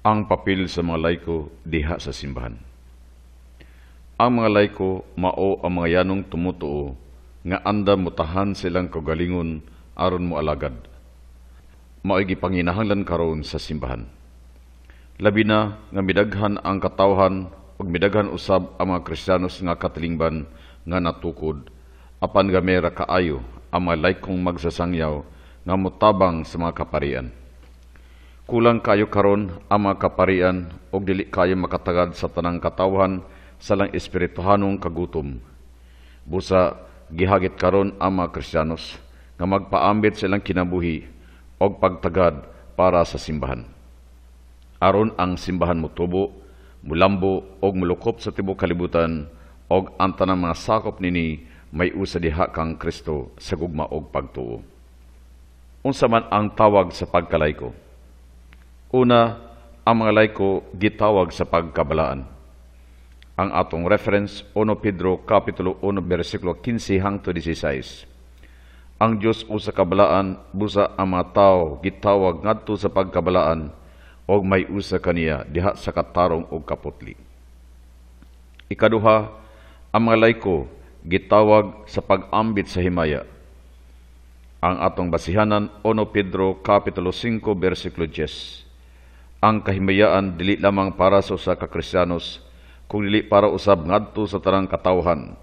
Ang papel sa mga layko diha sa simbahan. Ang mga layko mao ang mga yanong tumutuo nga anda mutahan silang kagalingon aron mo alagad. Mao'y gipanginahanglan karon sa simbahan. Labi na nga midaghan ang katawhan ug midaghan usab ang mga Kristiyanos nga katilingban nga natukod apan gamera kaayo ang mga laykong magsasangyaw nga mutabang sa mga kaparian. Kulang kayo karon ang mga kaparian o dili kayo makatagad sa tanang katawhan sa lang espirituhanong kagutom. Busa, gihagit karon ang mga Kristiyanos nga magpaambit silang kinabuhi o pagtagad para sa simbahan. Aron ang simbahan mutubo, mulambo o mulukop sa tibuok kalibutan o ang tanang mga sakop nini may usa diha kang Kristo sa gugma og pagtuo. Unsa man ang tawag sa pagkalayko? Una, ang mga layko gitawag sa pagkabalaan. Ang atong reference, 1 Pedro Kapitulo 1, versikulo 15 hangtod 16. Ang Diyos usa kabalaan, busa ang mga tao gitawag ngadto sa pagkabalaan o may usa kaniya diha sa katarong o kaputli. Ikaduha, ang mga layko gitawag sa pag-ambit sa himaya. Ang atong basihanan, 1 Pedro Kapitulo 5, versikulo 10. Ang kahimayaan dili lamang para sa usa ka Kristiyanos, kung dili para usab ngadto sa tanang katawhan.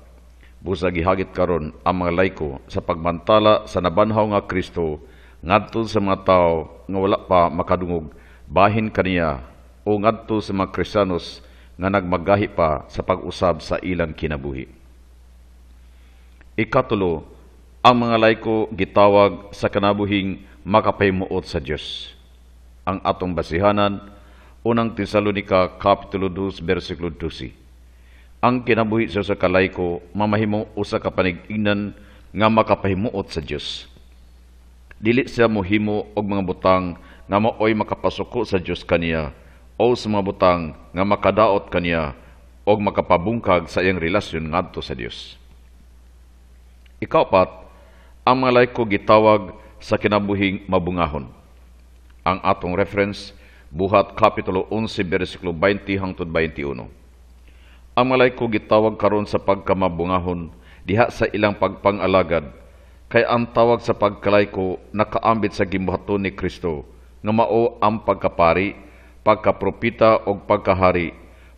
Busa gihagit karon ang mga layko sa pagmantala sa nabanhaw nga Kristo ngadto sa mga tao nga wala pa makadungog bahin kaniya o ngadto sa mga Kristiyanos nga nagmagahi pa sa pag-usab sa ilang kinabuhi. Ikatulo, ang mga layko gitawag sa kanabuhing makapahimuot sa Dios. Ang atong basihanan, unang Tesalonika Kapitulo 2, versikulo 12. Ang kinabuhi sa kalayko mamahimo usa ka panig-ingnan nga makapahimuot sa Dios. Dili siya mohimo og mga butang nga maoy makapasuko sa Dios kaniya o sa mga butang nga makadaot kaniya og makapabungkag sa iyang relasyon ngadto sa Dios. Ikaapat, ang mga layko gitawag sa kinabuhing mabungahon. Ang atong reference, Buhat Kapitulo 11, versikulo 20 hangtod 21. Ang mga layko gitawag karon sa pagkamabungahon diha sa ilang pagpangalagad, kay ang tawag sa pagkalayko nakaambit sa gimbuhaton ni Kristo, nga mao ang pagkapari, pagkapropita o pagkahari,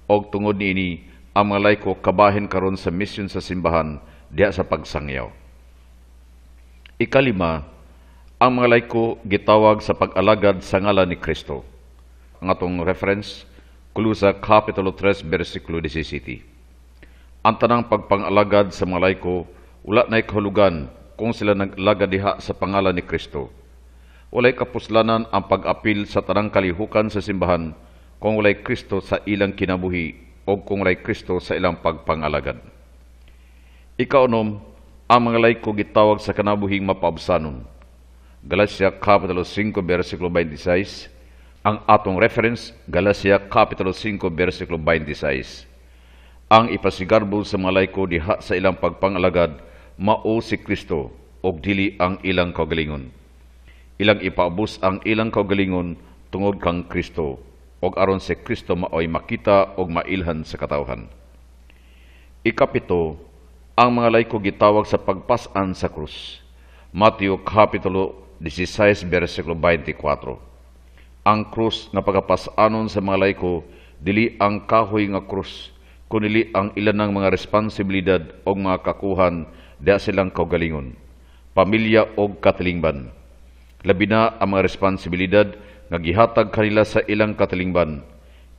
o tungod niini ang mga layko kabahin karon sa misyon sa simbahan diha sa pagsangyaw. Ikalima, ang mga layko gitawag sa pag-alagad sa ngalan ni Kristo. Ang atong reference, Kulusa Kapitulo 3, versikulo 17. Ang tanang pagpangalagad sa mga layko, wala na'y kahulugan kung sila naglagad diha sa pangalan ni Kristo. Walay kapuslanan ang pag-apil sa tanang kalihukan sa simbahan kung walay Kristo sa ilang kinabuhi o kung walay Kristo sa ilang pagpangalagad. Ikaunom, ang mga layko gitawag sa kanabuhing mapaabsanon. Galatia Kapitulo 5, versikulo 26. Ang atong reference, Galatia Kapitulo 5, versikulo 26. Ang ipasigarbo sa mga layko diha sa ilang pagpangalagad mao si Kristo og dili ang ilang kaugalingon. Ilang ipaubos ang ilang kaugalingon tungod kang Kristo og aron si Kristo maoy makita og mailhan sa katawhan. Ikapito, ang mga layko gitawag sa pagpas-an sa krus. Mateo Kapitulo 16, versikulo 24. Ang krus nga pagapas-anon sa mga layko dili ang kahoy nga krus, kundi ang ilanang mga responsibilidad o mga kakuhan diha silang kaugalingon, pamilya o katilingban. Labi na ang mga responsibilidad nga gihatag kanila sa ilang katilingban,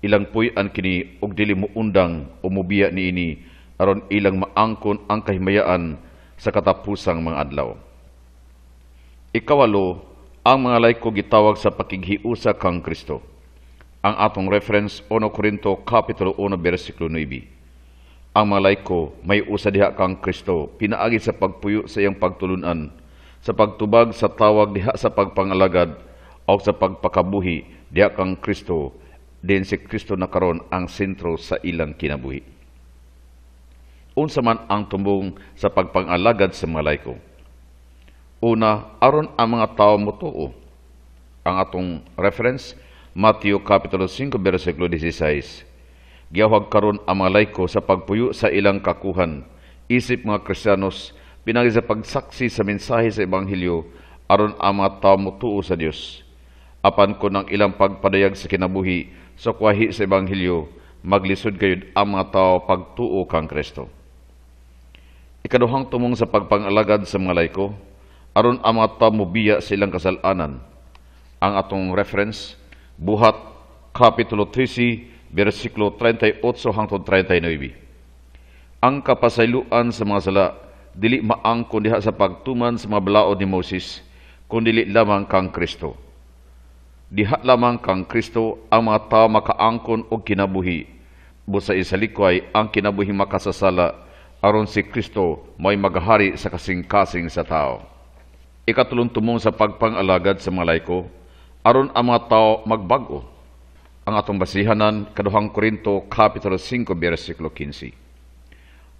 ilang puy-an kini og dili muundang o mubiya niini aron ilang maangkon ang kahimayaan sa katapusang mga adlaw. Ikawalo, ang mga layko gitawag sa pakighiusa kang Kristo. Ang atong reference, 1 Korinto Kapitulo 1, versikulo 9. Ang mga layko may usa diha kang Kristo, pinaagi sa pagpuyo sa iyang pagtulunan, sa pagtubag sa tawag diha sa pagpangalagad, o sa pagpakabuhi diha kang Kristo, din si Kristo na karon ang sentro sa ilang kinabuhi. Unsa man ang tumbong sa pagpangalagad sa mga layko? Una, aron ang mga tao motuo. Ang atong reference, Mateo Kapitulo 5, versikulo 16. Giyawag karon ang mga laiko sa pagpuyo sa ilang kakuhan, isip mga Kristiyanos, pinagi sa pagsaksi sa mensahe sa Ebanghelyo, aron ang mga tao mutuo sa Dios. Apan ko ng ilang pagpadayag sa kinabuhi sa kwahi sa Ebanghelyo, maglisod kayod ang mga tao pagtuo kang Kristo. Ikaduhang tumong sa pagpangalagad sa mga laiko, aron ang mga tao mubiya sa ilang kasalanan. Ang atong reference, Buhat, Kapitulo 13, versikulo 38 hangtod 39. Ang kapasayloan sa mga sala, dili maangkon diha sa pagtuman sa mga balaod ni Moses, kundi dili lamang kang Kristo. Diha lamang kang Kristo ang mga tao makaangkon og kinabuhi, busa isalikway ang kinabuhi makasasala, aron si Kristo may maghari sa kasing-kasing sa tao. Ikatulong tumong sa pagpangalagad sa mga laiko, aron ang mga tao magbago. Ang atong basihanan, kaduhang Korinto, Kapitulo 5, versikulo 15.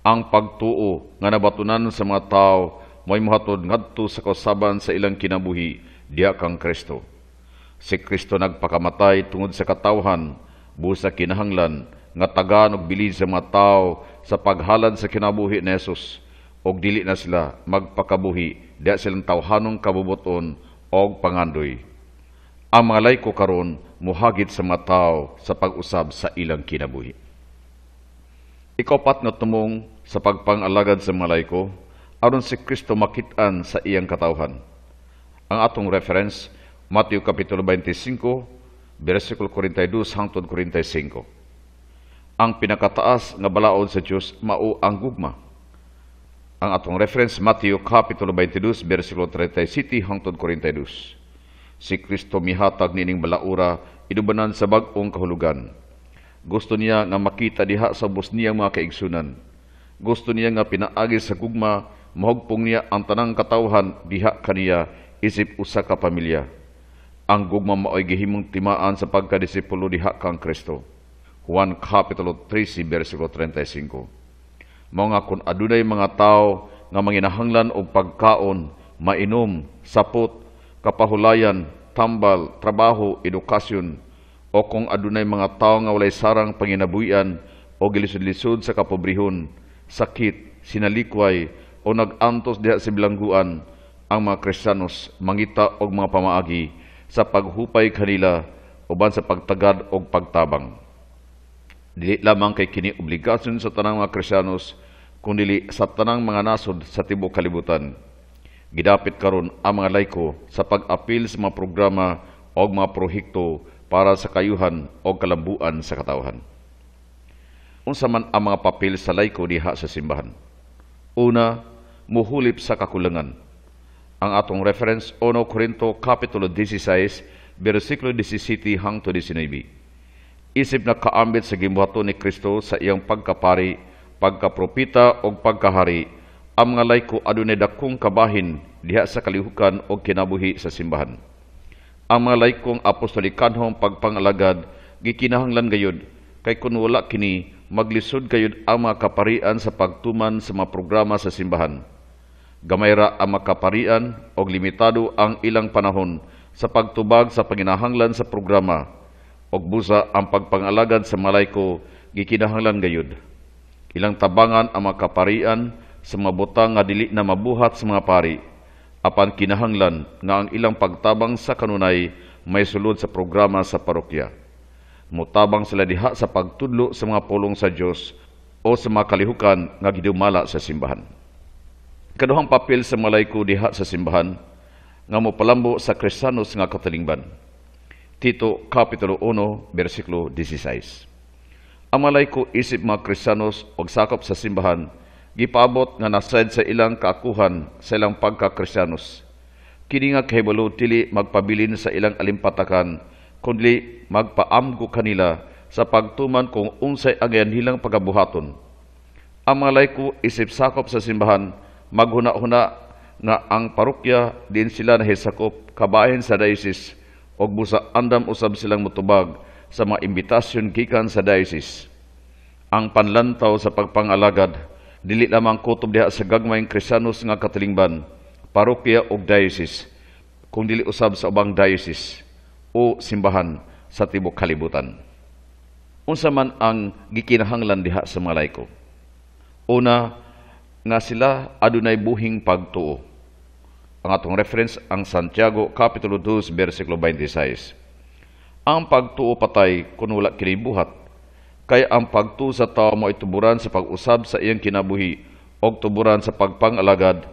Ang pagtuo nga nabatunan sa mga tao may muhatod ngadto sa kausaban sa ilang kinabuhi, diha kang Kristo. Si Kristo nagpakamatay tungod sa katawhan, busa kinahanglan, nga tagaan og bilid sa mga tao sa paghalad sa kinabuhi ni Jesus, og dili na sila magpakabuhi, diha silang tawhanong kabubuton og pangandoy. Ang mga laiko karon muhagit sa mga tao sa pag-usab sa ilang kinabuhi. Ikapat nga tumong sa pagpangalagad sa mga laiko, aron si Kristo makit-an sa iyang katawhan. Ang atong reference, Mateo Kapitulo 25, versikulo 42 hangtod 45. Ang pinakataas nga balaod sa Dios mao ang gugma. Ang atong reference, Mateo Kapitulo 22, versikulo 37 hangtod 42. Si Kristo mihatag nining balaura inubanan sa bag-ong kahulugan. Gusto niya nga makita diha sa ubos niyang mga kaigsunan. Gusto niya nga pinaagi sa gugma, mahugpong niya ang tanang katawhan diha kaniya isip usa ka pamilya. Ang gugma mao'y gihimong timaan sa pagkadisipulo diha kang Kristo. Juan Kapitulo 13, versikulo 35. Mao nga kung adunay mga tao nga manginahanglan og pagkaon, mainom, sapot, kapahulayan, tambal, trabaho, edukasyon, o kung adunay mga tao nga walay sarang panginabuhian o gilisod-lisod sa kapobrehon, sakit, sinalikway, o nag-antos diha sa bilangguan, ang mga Kristiyanos mangita og mga pamaagi sa paghupay kanila uban sa pagtagad og pagtabang. Dili lamang kay kini obligasyon sa tanang mga Kristiyanos, kundi sa tanang mga nasod sa tibuok kalibutan. Gidapit karon ang mga laiko sa pag-apil sa mga programa o mga prohekto para sa kayuhan o kalambuan sa katawhan. Unsa man ang mga papel sa laiko diha sa simbahan? Una, muhulip sa kakulangan. Ang atong reference, 1 Korinto Kapitulo 16, versikulo 17 hangtod 19. Isip na kaambit sa gimbuhaton ni Kristo sa iyang pagkapari, pagkapropita o pagkahari, ang mga laiko adunay dakong kabahin diha sa kalihukan o kinabuhi sa simbahan. Ang mga laikong apostolikanhong pagpangalagad gikinahanglan gayud, kay kun wala kini maglisod gayud ang mga kaparian sa pagtuman sa mga programa sa simbahan. Gamay ra ang mga kaparian o limitado ang ilang panahon sa pagtubag sa panginahanglan sa programa, og busa ang pagpangalagad sa mga laiko gikinahanglan gayud. Ilang tabangan ang mga kaparian sa mga butang nga dili na mabuhat sa mga pari, apan kinahanglan nga ang ilang pagtabang sa kanunay may sulod sa programa sa parokya. Mutabang sila diha sa pagtudlo sa mga pulong sa Dios o sa mga kalihukan nga gidumala sa simbahan. Kaduhang papel sa mga laiko diha sa simbahan nga mopalambo sa Kristiyanos nga katalingban. Tito Kapitulo 1, versikulo 16. Ang mga laiko isip mga Kristiyanos og sakop sa simbahan, gipaabot nga nasayad sa ilang kaakuhan sa ilang pagka-Kristiyanos. Kini nga kahibalo dili magpabilin sa ilang alimpatakan, kundi magpaamgo kanila sa pagtuman kung unsay ang hilang pagabuhaton. Ang mga laiko isip sakop sa simbahan, maghuna-huna nga ang parokya din sila nahisakop kabahin sa diocese og busa andam usab silang mutubag sa mga imbitasyon gikan sa diocese. Ang panlantaw sa pagpangalagad dili lamang kutob diha sa gagmayng Kristiyanos nga katilingban, parokya ug diocese, kung dili usab sa ubang diocese o simbahan sa tibok kalibutan. Unsa man ang gikinahanglan diha sa mga laiko? Una, nga sila adunay buhing pagtuo. Ang atong reference ang Santiago Kapitulo 2, versikulo 26. Ang pagtuo patay kung wala kini buhat, kay ang pagtuo sa tao mo ituburan sa pag-usab sa iyang kinabuhi o tuburan sa pagpangalagad.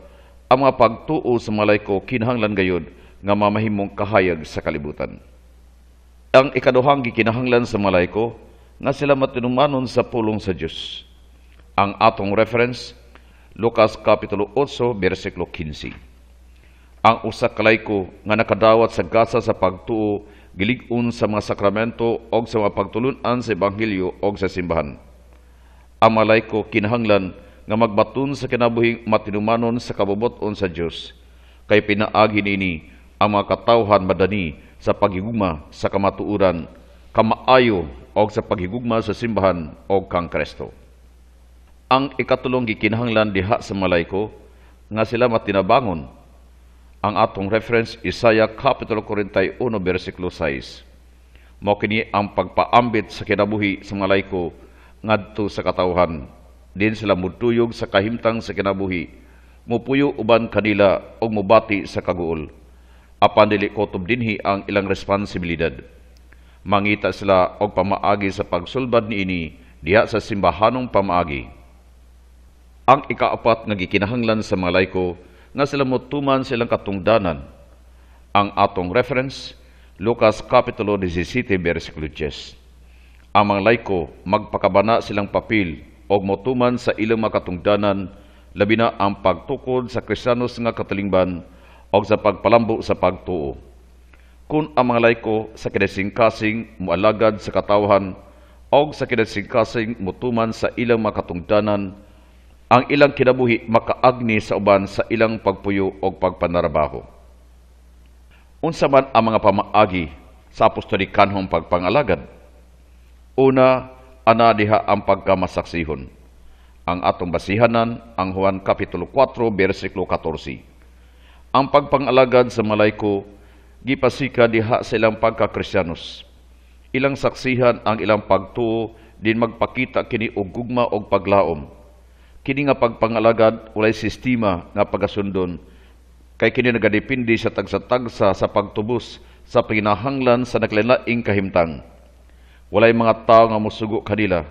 Ang mga pagtuo sa mga laiko kinahanglan gayud nga mamahimong kahayag sa kalibutan. Ang ikaduhang gikinahanglan sa mga laiko nga sila matinumanon sa pulong sa Dios. Ang atong reference, Lucas Kapitulo 8, versikulo 15. Ang usa ka laiko nga nakadawat sa gasa sa pagtuo, gilig-on sa mga sakramento o sa mga pagtulun-an sa Ebanghelyo o sa simbahan. Ang mga laiko kinahanglan nga magbaton sa kinabuhing matinumanon sa kabubuton sa Dios, kay pinaagi niini ang mga katawhan madani sa paghigugma sa kamatuoran, kamaayo o sa paghigugma sa simbahan o kang Kristo. Ang ikatulong gikinahanglan diha sa mga laiko nga sila matinabangon. Ang atong reference, Isaiah Kapitulo 41, versikulo 6. Mao kini ang pagpaambit sa kinabuhi sa mga laiko ngadto sa katawhan. Din sila mutuyog sa kahimtang sa kinabuhi, mupuyo uban kanila o mubati sa kaguol. Apan dili kotob dinhi ang ilang responsibilidad. Mangita sila og pamaagi sa pagsulbad niini diha sa simbahanong pamaagi. Ang ikaapat nga gikinahanglan sa mga laiko nga sila motuman silang katungdanan. Ang atong reference, Lucas Kapitulo 17, versikulo 10. Ang mga laiko magpakabana silang papel o motuman sa ilang mga katungdanan, labi na ang pagtukod sa Kristiyanos nga katalingban o sa pagpalambo sa pagtuo. Kung ang mga laiko sa kinasingkasing mualagad sa katawhan o sa kinasingkasing motuman sa ilang mga katungdanan, ang ilang kinabuhi makaagni sa uban sa ilang pagpuyo o pagpanarabaho. Unsa man ang mga pamaagi sa apostolikanhong pagpangalagad? Una, ana diha ang pagkamasaksihon. Ang atong basihanan, ang Juan Kapitulo 4, versikulo 14. Ang pagpangalagad sa mga laiko, gipasika diha sa ilang pagka-Kristiyanos. Ilang saksihan ang ilang pagtuo, din magpakita kini og gugma og paglaom. Kini nga pagpangalagad walay sistema nga pagasundon, kay kini nagadepende sa tagsa-tagsa sa pagtubos sa pinahanglan sa naglain-laing kahimtang. Walay mga tao nga mosugo kanila,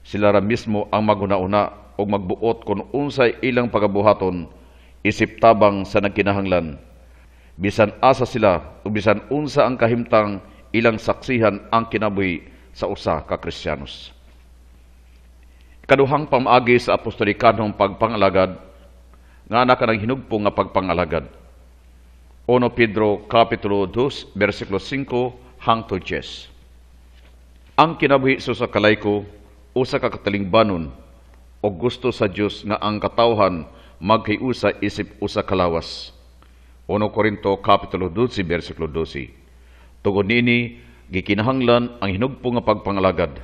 sila ra mismo ang maguna-una o magbuot kung unsay ilang pagabuhaton, isip tabang sa nagkinahanglan. Bisan asa sila o bisan unsa ang kahimtang, ilang saksihan ang kinabuhi sa usa ka Kristiyanos. Kaduhang pamaagi sa apostolikanhong pagpangalagad nga anak ng hinugpo nga pagpangalagad. 1 Pedro Kapitulo 2, versikulo 5 hangtod 10. Ang kinabuhi sa kalayko, usa ka katalingbanon o gusto sa Dios nga ang katawhan maghiusa isip usa kalawas. 1 Korinto Kapitulo 12, versikulo 12. Tungod niini gikinahanglan ang hinugpo nga pagpangalagad.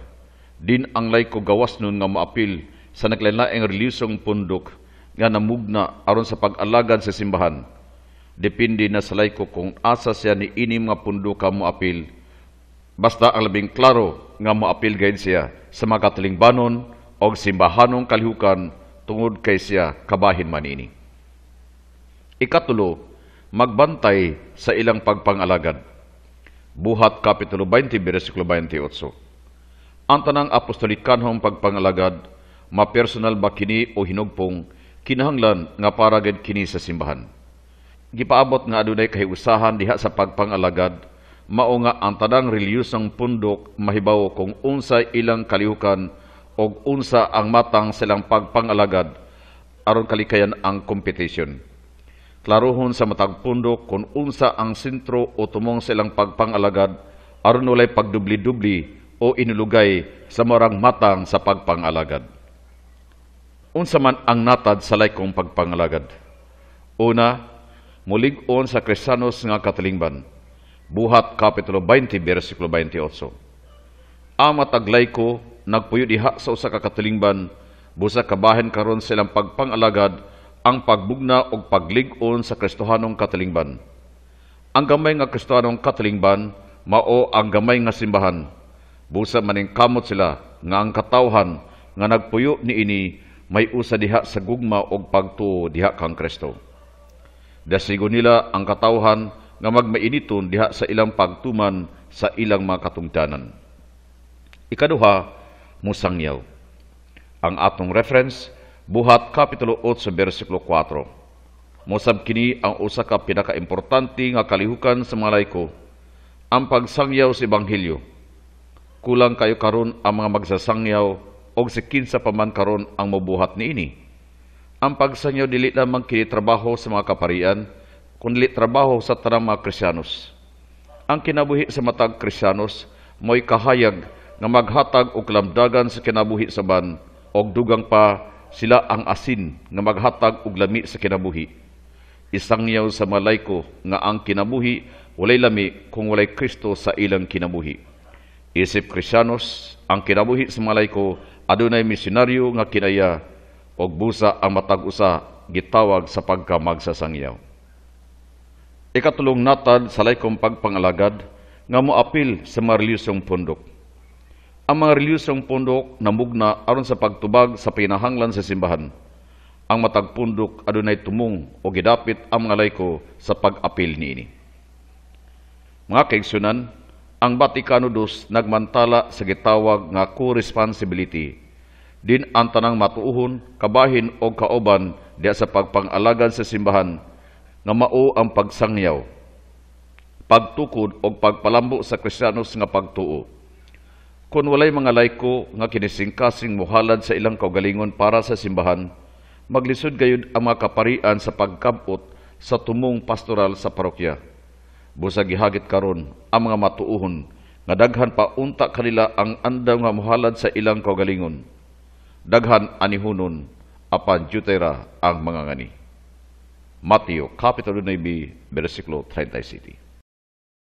Din ang layko gawas nun nga maapil sa naglain-laing reliyosong pundok nga namugna aron sa pag-alagad sa simbahan. Depende na sa layko kung asa siya ni inim nga pundoka moapil. Basta ang labing klaro nga moapil gayud siya sa mga katalingbanon o simbahanong kalihukan tungod kay siya kabahin man ini. Ikatulo, magbantay sa ilang pagpangalagad. Buhat Kapitulo 20, versikulo 28. Ang tanang apostolikanhong pagpangalagad, mapersonal ba kini o hinugpong, kinahanglan nga para gid kini sa simbahan. Gipaabot nga adunay kahiusahan diha sa pagpangalagad, mao nga ang tanang reliyosong pundok mahibaw kung unsa ilang kalihukan o unsa ang matang silang pagpangalagad aron kalikayan ang kompetisyon. Klarohon sa matag pundok kung unsa ang sentro o tumong silang pagpangalagad aron walay pagdubli-dubli o inulugay sa marang matang sa pagpangalagad. Unsa man ang natad sa laykong pagpangalagad? Una, mulig-on sa Kristiyanos nga katalingban. Buhat Kapitulo 20, versikulo 28. Ang mataglayko nagpuyo diha sa usa ka katalingban, busa kabahin karon silang pagpangalagad ang pagbugna og paglig-on sa Kristohanong katalingban. Ang gamay nga Kristohanong katalingban mao ang gamay nga simbahan. Busa maning kamot sila nga ang katawhan nga nagpuyo niini may usa diha sa gugma og pagtuo diha kang Kristo. Dasigo nila ang katawhan nga magmainiton diha sa ilang pagtuman sa ilang mga katungdanan. Ikaduha, musangyaw. Ang atong reference, Buhat Kapitulo 8, versikulo 4. Mosab kini ang usa ka pinakaimportante nga kalihukan sa mga laiko, ang pagsangyaw sa Ebanghelyo. Kulang kayo karon ang mga magsasangyaw og si kinsa pa man karon ang mabuhat niini. Ang pagsangyaw dili lamang kini trabaho sa mga kaparian, kundi trabaho sa tanang mga Kristiyanos. Ang kinabuhi sa matag Kristiyanos mo'y kahayag nga maghatag og kalamdagan sa kinabuhi sa ban og dugang pa sila ang asin nga maghatag og lami sa kinabuhi. Isangyaw sa mga laiko nga ang kinabuhi walay lami kung walay Kristo sa ilang kinabuhi. Isip Kristiyanos, ang kinabuhi sa mga laiko adunay misyonaryo nga kinaya og busa ang matag usa gitawag sa pagkamagsasangyaw. Ikatulong natad sa laikong pagpangalagad nga moapil sa mga reliyosong pundok. Ang mga reliyosong pundok namugna aron sa pagtubag sa pinahanglan sa simbahan. Ang matag pundok adunay tumong o gidapit ang mga laiko sa pag-apil niini. Mga kaigsunan, ang Vaticano II nagmantala sa gitawag nga co-responsibility. Din ang tanang matuuhon, kabahin o kauban diya sa pagpangalagad sa simbahan nga mao ang pagsangyaw, pagtukod o pagpalambo sa Kristiyanos nga pagtuo. Kung walay mga laiko nga kinisingkasing muhalad sa ilang kaugalingon para sa simbahan, maglisod gayud ang mga kaparian sa pagkabot sa tumong pastoral sa parokya. Busa gihagit karon ang mga matuuhon nga daghan pa unta kanila ang andam nga muhalad sa ilang kaugalingon. Daghan anihunon apan jutera ang mga ngani. Mateo Kapitulo 9, versikulo 37.